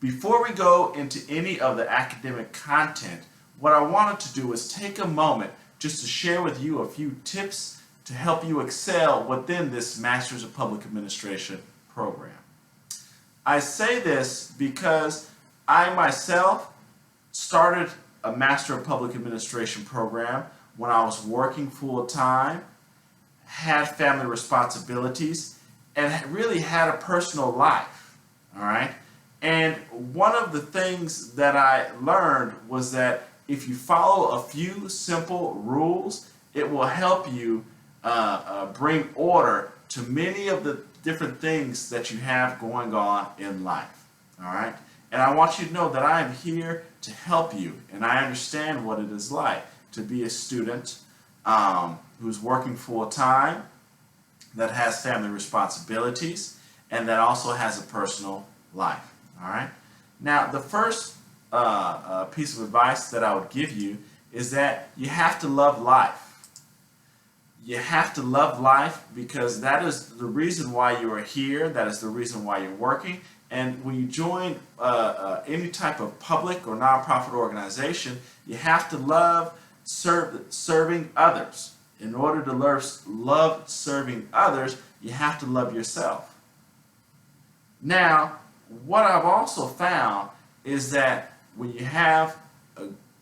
Before we go into any of the academic content, what I wanted to do was take a moment just to share with you a few tips to help you excel within this Masters of Public Administration program. I say this because I myself started a Master of Public Administration program when I was working full-time, had family responsibilities, and really had a personal life, all right? And one of the things that I learned was that if you follow a few simple rules, it will help you bring order to many of the different things that you have going on in life, all right? And I want you to know that I am here to help you, and I understand what it is like to be a student who's working full-time, that has family responsibilities, and that also has a personal life. All right. Now, the first piece of advice that I would give you is that you have to love life. You have to love life because that is the reason why you are here. That is the reason why you're working. And when you join any type of public or nonprofit organization, you have to love serving others. In order to love serving others, you have to love yourself. Now, what I've also found is that when you have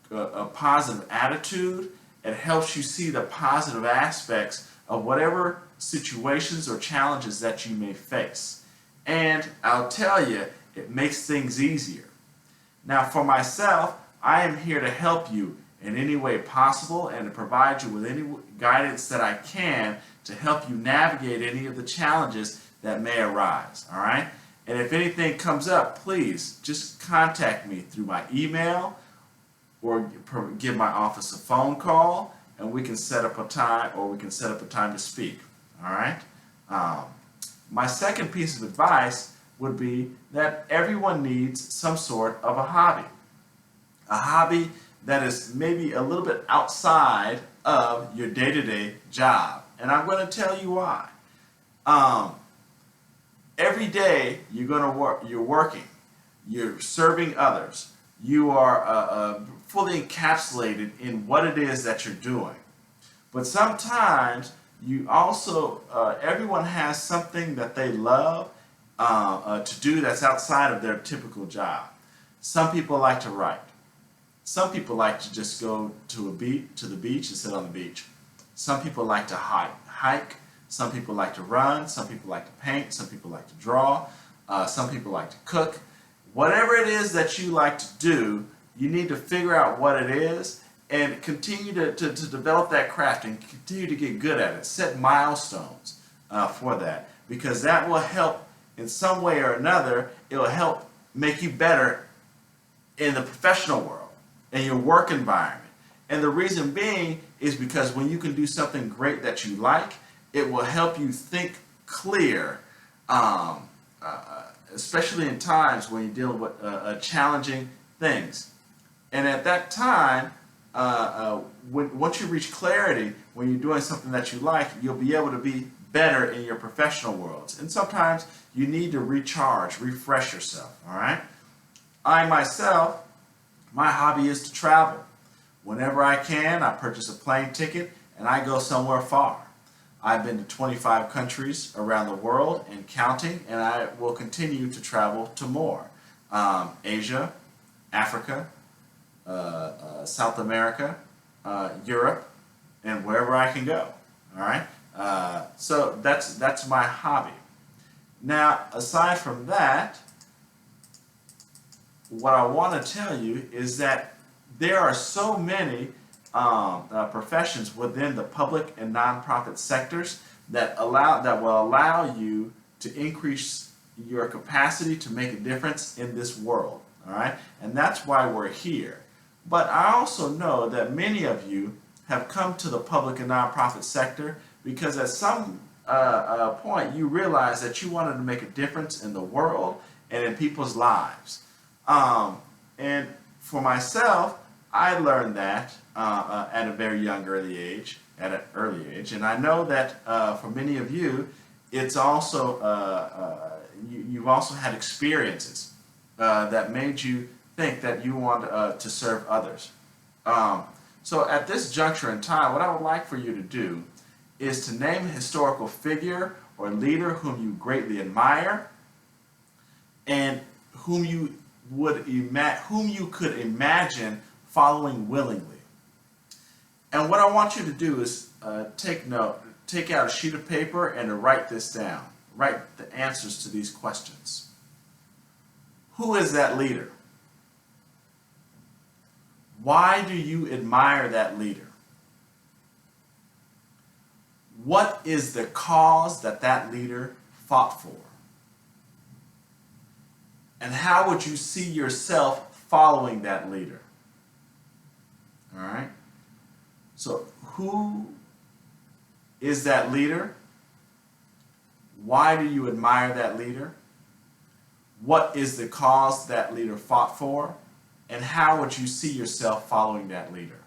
a positive attitude, it helps you see the positive aspects of whatever situations or challenges that you may face. And I'll tell you, it makes things easier. Now, for myself, I am here to help you in any way possible and to provide you with any guidance that I can to help you navigate any of the challenges that may arise, all right? And if anything comes up, please just contact me through my email or give my office a phone call, and we can set up a time, or we can set up a time to speak, all right? My second piece of advice would be that everyone needs some sort of a hobby that is maybe a little bit outside of your day-to-day job. And I'm going to tell you why. Every day you're going to work, you're working, you're serving others, you are fully encapsulated in what it is that you're doing. But sometimes you also, everyone has something that they love to do that's outside of their typical job. Some people like to write. Some people like to just go to the beach and sit on the beach. Some people like to hike. Some people like to run. Some people like to paint. Some people like to draw. Some people like to cook. Whatever it is that you like to do, you need to figure out what it is and continue to develop that craft and continue to get good at it. Set milestones for that, because that will help in some way or another. It will help make you better in the professional world, in your work environment. And the reason being is because when you can do something great that you like, it will help you think clear, especially in times when you're dealing with challenging things. And at that time, once you reach clarity, when you're doing something that you like, you'll be able to be better in your professional worlds. And sometimes you need to recharge, refresh yourself, all right? I myself, my hobby is to travel. Whenever I can, I purchase a plane ticket and I go somewhere far. I've been to 25 countries around the world and counting, and I will continue to travel to more. Asia, Africa, South America, Europe, and wherever I can go. All right. So that's my hobby. Now, aside from that, what I want to tell you is that there are so many professions within the public and nonprofit sectors that will allow you to increase your capacity to make a difference in this world. All right, and that's why we're here. But I also know that many of you have come to the public and nonprofit sector because at some point you realized that you wanted to make a difference in the world and in people's lives. And for myself, I learned that at a very early age, and I know that for many of you, it's also you've also had experiences that made you think that you want to serve others. So at this juncture in time, what I would like for you to do is to name a historical figure or leader whom you greatly admire and whom you could imagine following willingly. And what I want you to do is take out a sheet of paper and to write this down. Write the answers to these questions. Who is that leader? Why do you admire that leader? What is the cause that that leader fought for? And how would you see yourself following that leader? All right? So, who is that leader? Why do you admire that leader? What is the cause that leader fought for? And how would you see yourself following that leader?